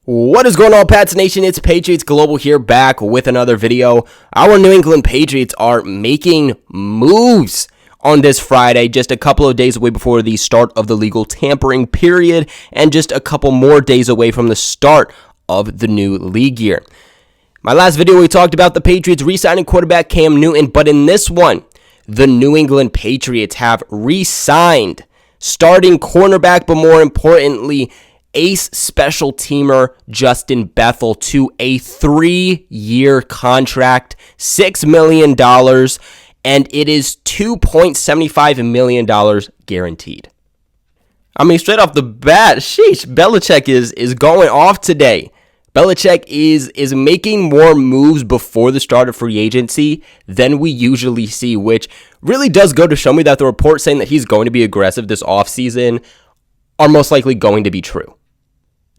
What is going on, Pats Nation? It's Patriots Global here, back with another video. Our New England Patriots are making moves on this Friday, just a couple of days away before the start of the legal tampering period, and just a couple more days away from the start of the new league year. My last video, we talked about the Patriots re-signing quarterback Cam Newton, but in this one, the New England Patriots have re-signed starting cornerback, but more importantly, ace special teamer Justin Bethel to a 3-year contract, $6 million, and it is $2.75 million guaranteed. I mean, straight off the bat, sheesh, Belichick is going off today. Belichick is making more moves before the start of free agency than we usually see, which really does go to show me that the reports saying that he's going to be aggressive this offseason are most likely going to be true.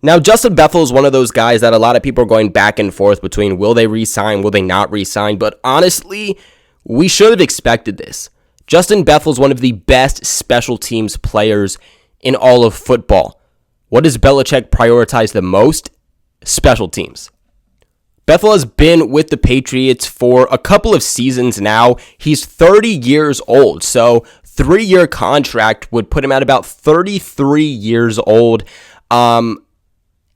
Now, Justin Bethel is one of those guys that a lot of people are going back and forth between will they re-sign, will they not re-sign, but honestly, we should have expected this. Justin Bethel is one of the best special teams players in all of football. What does Belichick prioritize the most? Special teams. Bethel has been with the Patriots for a couple of seasons now. He's 30 years old, so 3-year contract would put him at about 33 years old.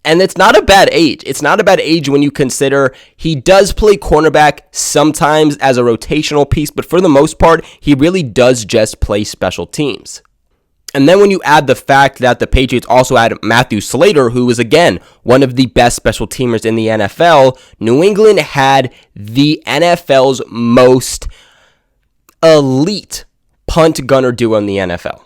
And it's not a bad age. It's not a bad age when you consider he does play cornerback sometimes as a rotational piece, but for the most part, he really does just play special teams. And then when you add the fact that the Patriots also had Matthew Slater, who is, again, one of the best special teamers in the NFL, New England had the NFL's most elite punt gunner duo in the NFL.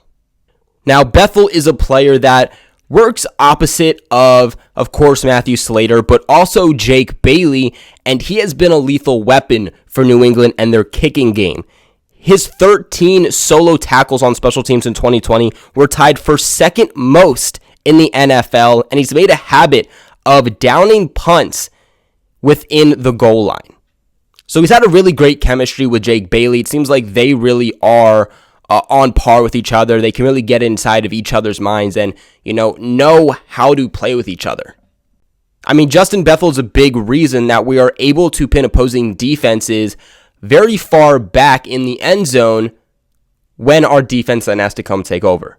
Now, Bethel is a player that works opposite of course, Matthew Slater, but also Jake Bailey, and he has been a lethal weapon for New England and their kicking game. His 13 solo tackles on special teams in 2020 were tied for second most in the NFL, and he's made a habit of downing punts within the goal line. So he's had a really great chemistry with Jake Bailey. It seems like they really are on par with each other. They can really get inside of each other's minds and, know how to play with each other. I mean, Justin Bethel is a big reason that we are able to pin opposing defenses very far back in the end zone when our defense then has to come take over.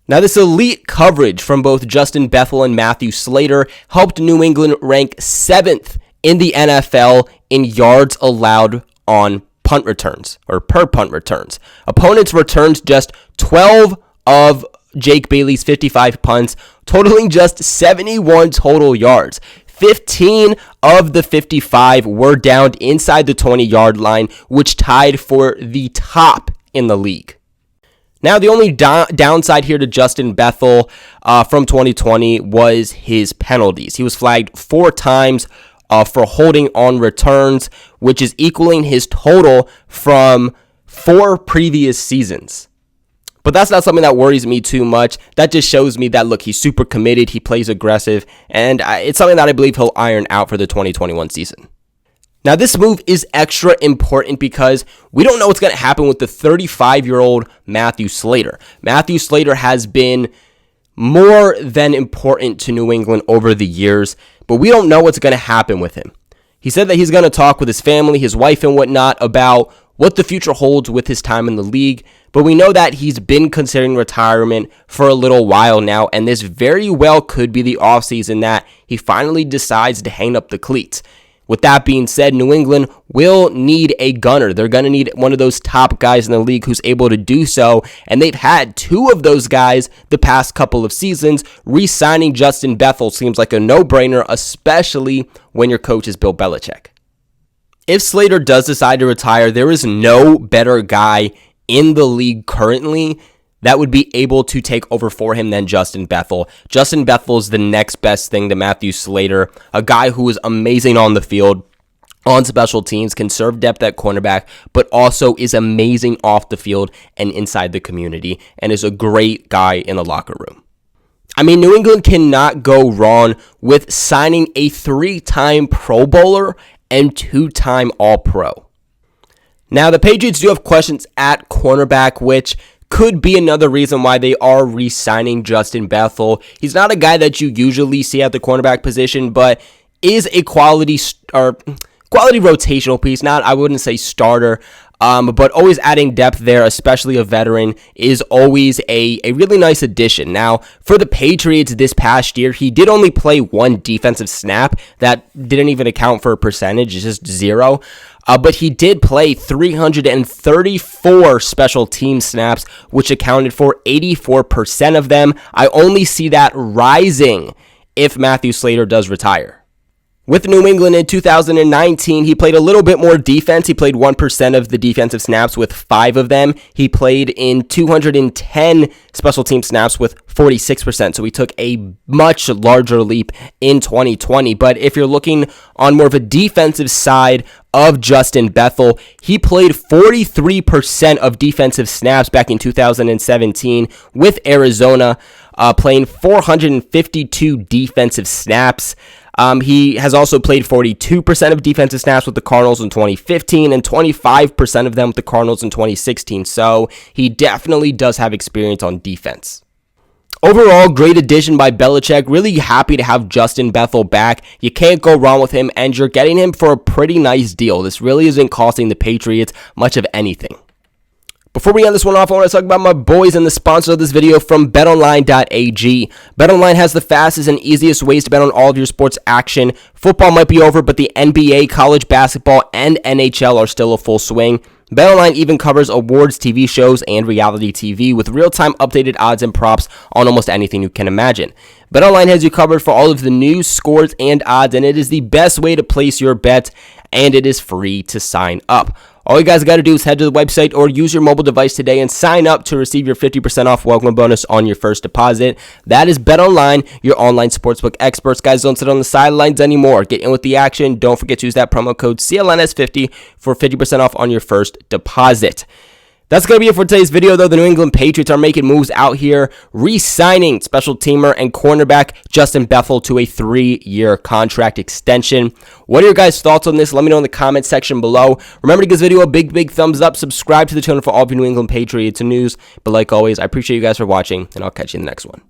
Now, this elite coverage from both Justin Bethel and Matthew Slater helped New England rank 7th in the NFL in yards allowed on punt returns, or per punt returns. Opponents returned just 12 of Jake Bailey's 55 punts, totaling just 71 total yards. 15 of the 55 were downed inside the 20-yard line, which tied for the top in the league. Now, the only downside here to Justin Bethel from 2020 was his penalties. He was flagged 4 times for holding on returns, which is equaling his total from 4 previous seasons. But that's not something that worries me too much. That just shows me that, look, he's super committed, he plays aggressive, and it's something that I believe he'll iron out for the 2021 season. Now, this move is extra important because we don't know what's going to happen with the 35-year-old Matthew Slater. Matthew Slater has been more than important to New England over the years, but we don't know what's going to happen with him. He said that he's going to talk with his family, his wife and whatnot about what the future holds with his time in the league, but we know that he's been considering retirement for a little while now, and this very well could be the offseason that he finally decides to hang up the cleats. With that being said, New England will need a gunner. They're going to need one of those top guys in the league who's able to do so, and they've had 2 of those guys the past couple of seasons. Re-signing Justin Bethel seems like a no-brainer, especially when your coach is Bill Belichick. If Slater does decide to retire, there is no better guy in the league currently that would be able to take over for him than Justin Bethel. Justin Bethel is the next best thing to Matthew Slater, a guy who is amazing on the field, on special teams, can serve depth at cornerback, but also is amazing off the field and inside the community, and is a great guy in the locker room. I mean, New England cannot go wrong with signing a 3-time Pro Bowler and 2-time All-Pro. Now, the Patriots do have questions at cornerback, which could be another reason why they are re-signing Justin Bethel. He's not a guy that you usually see at the cornerback position, but is a quality rotational piece. Not, I wouldn't say starter, but always adding depth there, especially a veteran, is always a really nice addition. Now, for the Patriots this past year, he did only play one defensive snap. That didn't even account for a percentage, it's just 0. But he did play 334 special team snaps, which accounted for 84% of them. I only see that rising if Matthew Slater does retire. With New England in 2019, he played a little bit more defense. He played 1% of the defensive snaps with 5 of them. He played in 210 special team snaps with 46%. So he took a much larger leap in 2020. But if you're looking on more of a defensive side of Justin Bethel, he played 43% of defensive snaps back in 2017 with Arizona, playing 452 defensive snaps. He has also played 42% of defensive snaps with the Cardinals in 2015 and 25% of them with the Cardinals in 2016. So he definitely does have experience on defense. Overall, great addition by Belichick. Really happy to have Justin Bethel back. You can't go wrong with him, and you're getting him for a pretty nice deal. This really isn't costing the Patriots much of anything. Before we end this one off, I want to talk about my boys and the sponsor of this video from betonline.ag. BetOnline has the fastest and easiest ways to bet on all of your sports action. Football might be over, but the NBA, college basketball, and NHL are still a full swing. BetOnline even covers awards, TV shows, and reality TV with real-time updated odds and props on almost anything you can imagine. BetOnline has you covered for all of the news, scores, and odds, and it is the best way to place your bet, and it is free to sign up. All you guys got to do is head to the website or use your mobile device today and sign up to receive your 50% off welcome bonus on your first deposit. That is BetOnline, your online sportsbook experts. Guys, don't sit on the sidelines anymore. Get in with the action. Don't forget to use that promo code CLNS50 for 50% off on your first deposit. That's going to be it for today's video, though. The New England Patriots are making moves out here, re-signing special teamer and cornerback Justin Bethel to a 3-year contract extension. What are your guys' thoughts on this? Let me know in the comment section below. Remember to give this video a big thumbs up. Subscribe to the channel for all of your New England Patriots news. But like always, I appreciate you guys for watching, and I'll catch you in the next one.